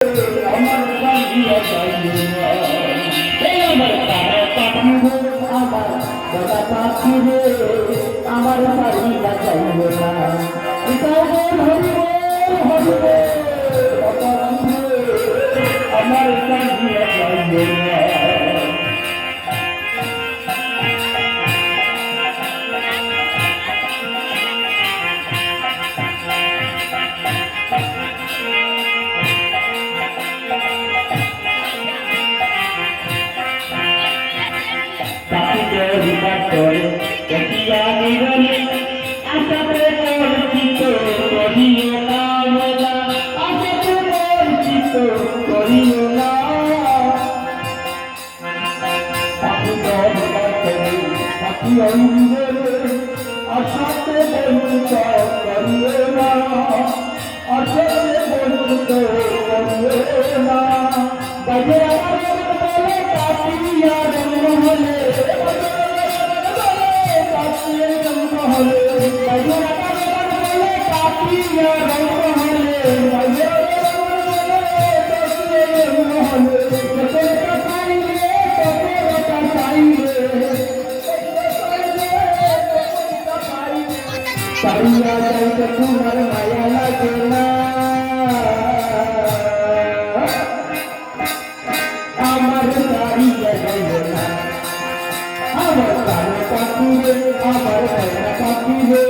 আমার কান্দিয়া যাইও না, আমার কারা পাখি রে, আমার গলা পাখি রে, আমার কান্দিয়া যাইও না। আমার কান্দিয়া যাইও না। করে দেখিয়া নিরলে আশাতে পরিচিত করিও না মোলা, আশাতে পরিচিত করিও না। পাখি অঞ্জলে আশাতে পরিচিত করিও না, আশাতে পরিচিত করিও না। বাজে আমার বলে কাটিয়া হলে তোমার মায়া লাগে না, আমার দাঁড়িয়ে যাইব না। আমার কানে পাখি রে, আমার কানে পাখি রে,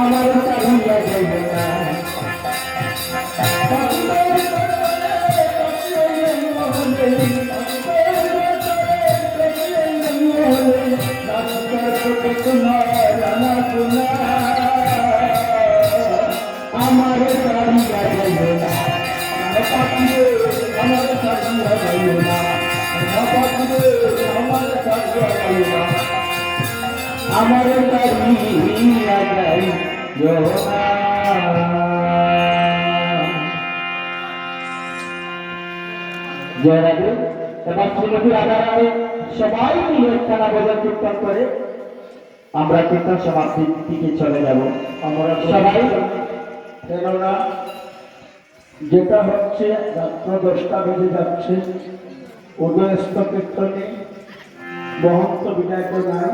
আমার দাঁড়িয়ে যাইব না। আমার দাঁড়িয়ে যাইব না, পাখি রে, আমার দাঁড়িয়ে যাইব না। আমার কারিয়া যাইও না। জয়রাধে। এবার শ্রীমতী রাধারানী সবাই মিলে একখানা ভজন কীর্তন করে আমরা কীর্তন সমাপ্তির দিকে চলে যাব। আমরা সবাই, কেননা যেটা হচ্ছে রাত্র 10টা বেজে যাচ্ছে, উদয়স্থ কীর্তনে মহন্ত বিদায় নাই।